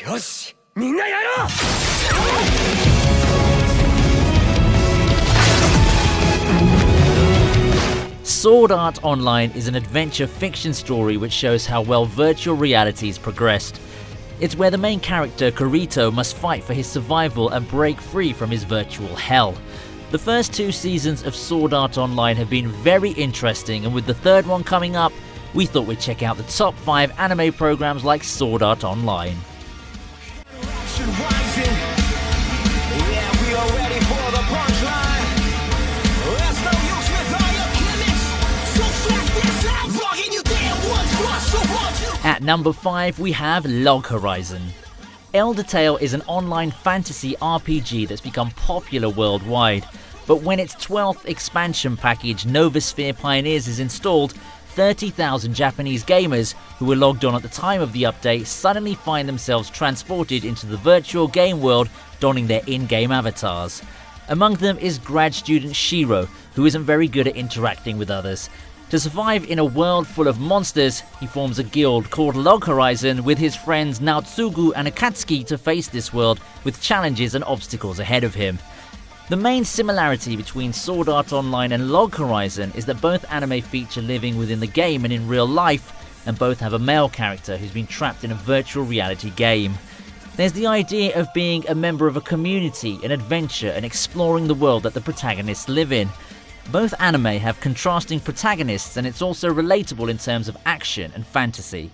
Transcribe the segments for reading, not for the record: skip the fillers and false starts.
よし、みんなやろう。Sword Art Online is an adventure fiction story which shows how well virtual reality's progressed. It's where the main character, Kirito, must fight for his survival and break free from his virtual hell. The first 2 seasons of Sword Art Online have been very interesting, and with the third one coming up, we thought we'd check out the top 5 anime programs like Sword Art Online. At number 5 we have Log Horizon. Elder Tale is an online fantasy RPG that's become popular worldwide, but when its 12th expansion package Novasphere Pioneers is installed, 30,000 Japanese gamers who were logged on at the time of the update suddenly find themselves transported into the virtual game world, donning their in-game avatars. Among them is grad student Shiro, who isn't very good at interacting with others. To survive in a world full of monsters, he forms a guild called Log Horizon with his friends Naotsugu and Akatsuki to face this world with challenges and obstacles ahead of him. The main similarity between Sword Art Online and Log Horizon is that both anime feature living within the game and in real life, and both have a male character who's been trapped in a virtual reality game. There's the idea of being a member of a community, an adventure, and exploring the world that the protagonists live in. Both anime have contrasting protagonists, and it's also relatable in terms of action and fantasy.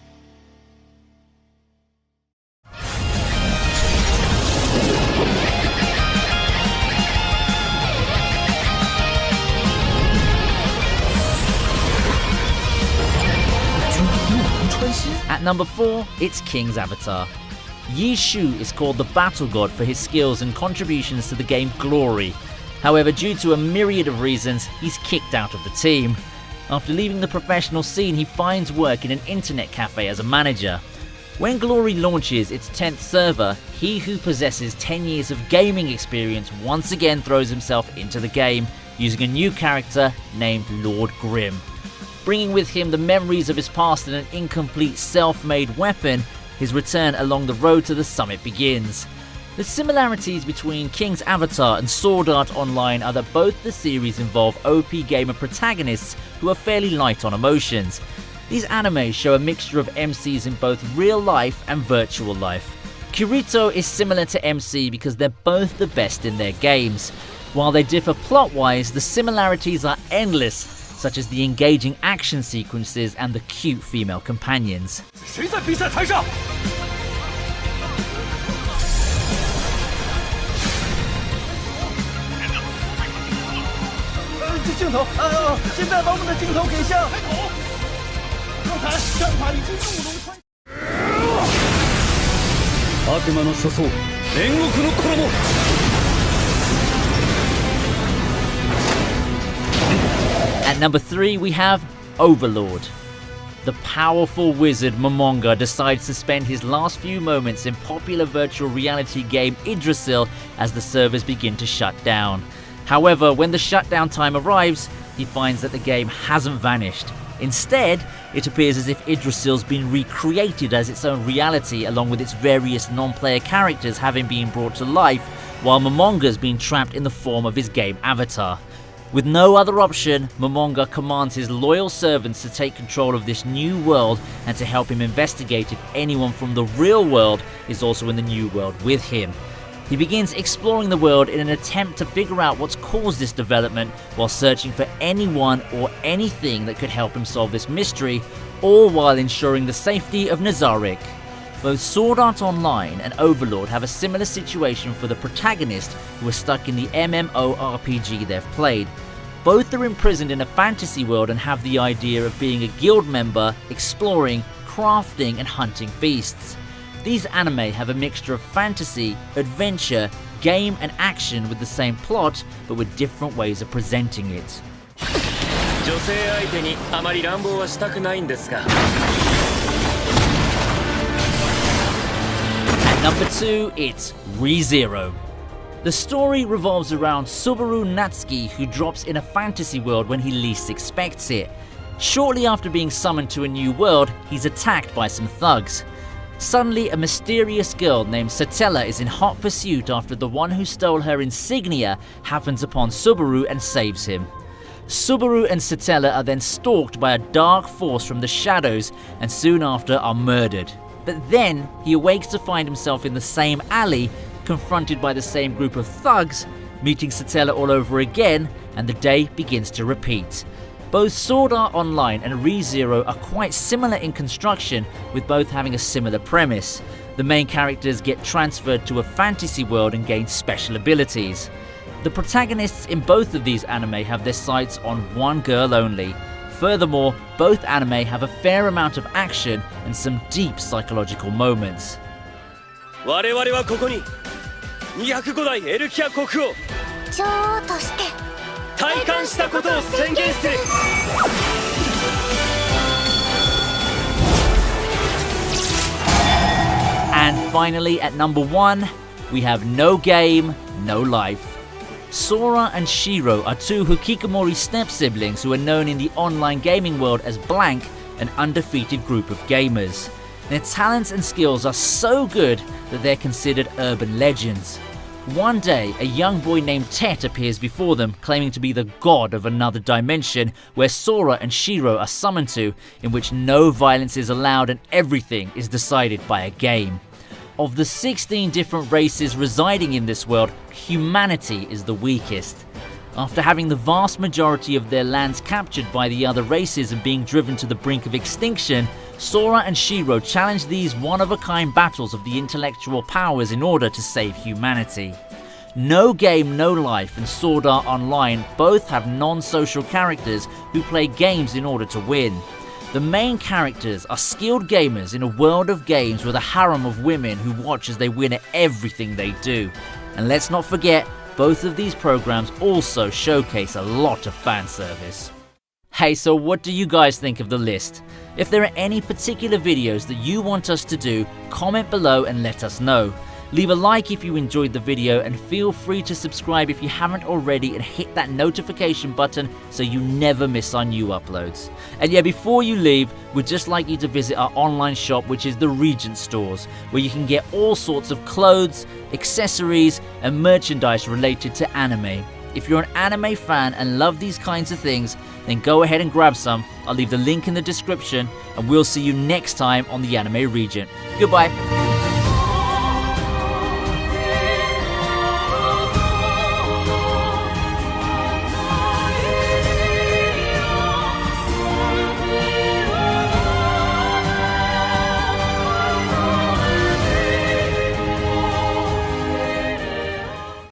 At number 4, it's King's Avatar. Yi Shu is called the Battle God for his skills and contributions to the game Glory. However, due to a myriad of reasons, he's kicked out of the team. After leaving the professional scene, he finds work in an internet cafe as a manager. When Glory launches its 10th server, he who possesses 10 years of gaming experience once again throws himself into the game, using a new character named Lord Grimm. Bringing with him the memories of his past and an incomplete self-made weapon, his return along the road to the summit begins. The similarities between King's Avatar and Sword Art Online are that both the series involve OP gamer protagonists who are fairly light on emotions. These animes show a mixture of MCs in both real life and virtual life. Kirito is similar to MC because they're both the best in their games. While they differ plot-wise, the similarities are endless, such as the engaging action sequences and the cute female companions. At number 3 we have Overlord. The powerful wizard Momonga decides to spend his last few moments in popular virtual reality game Yggdrasil as the servers begin to shut down. However, when the shutdown time arrives, he finds that the game hasn't vanished. Instead, it appears as if Yggdrasil's been recreated as its own reality, along with its various non-player characters having been brought to life, while Momonga's been trapped in the form of his game avatar. With no other option, Momonga commands his loyal servants to take control of this new world and to help him investigate if anyone from the real world is also in the new world with him. He begins exploring the world in an attempt to figure out what's caused this development while searching for anyone or anything that could help him solve this mystery, all while ensuring the safety of Nazarick. Both Sword Art Online and Overlord have a similar situation for the protagonist who are stuck in the MMORPG they've played. Both are imprisoned in a fantasy world and have the idea of being a guild member, exploring, crafting and hunting beasts. These anime have a mixture of fantasy, adventure, game and action with the same plot, but with different ways of presenting it. At number 2, it's ReZero. The story revolves around Subaru Natsuki, who drops in a fantasy world when he least expects it. Shortly after being summoned to a new world, he's attacked by some thugs. Suddenly, a mysterious girl named Satella is in hot pursuit after the one who stole her insignia happens upon Subaru and saves him. Subaru and Satella are then stalked by a dark force from the shadows and soon after are murdered. But then he awakes to find himself in the same alley, confronted by the same group of thugs, meeting Satella all over again, and the day begins to repeat. Both Sword Art Online and ReZero are quite similar in construction, with both having a similar premise. The main characters get transferred to a fantasy world and gain special abilities. The protagonists in both of these anime have their sights on one girl only. Furthermore, both anime have a fair amount of action and some deep psychological moments. 我々はここに205代エルキア国王女王として体感したことを宣言する And finally, at number 1, we have No Game, No Life. Sora and Shiro are two Hikikomori step-siblings who are known in the online gaming world as Blank, an undefeated group of gamers. Their talents and skills are so good that they're considered urban legends. One day, a young boy named Tet appears before them, claiming to be the god of another dimension where Sora and Shiro are summoned to, in which no violence is allowed and everything is decided by a game. Of the 16 different races residing in this world, humanity is the weakest. After having the vast majority of their lands captured by the other races and being driven to the brink of extinction, Sora and Shiro challenge these one-of-a-kind battles of the intellectual powers in order to save humanity. No Game, No Life and Sword Art Online both have non-social characters who play games in order to win. The main characters are skilled gamers in a world of games with a harem of women who watch as they win at everything they do. And let's not forget, both of these programs also showcase a lot of fan service. Hey, so what do you guys think of the list? If there are any particular videos that you want us to do, comment below and let us know. Leave a like if you enjoyed the video and feel free to subscribe if you haven't already and hit that notification button so you never miss our new uploads. And yeah, before you leave, we'd just like you to visit our online shop, which is the Regent stores, where you can get all sorts of clothes, accessories and merchandise related to anime. If you're an anime fan and love these kinds of things, then go ahead and grab some. I'll leave the link in the description and we'll see you next time on the AnimeRegent. Goodbye.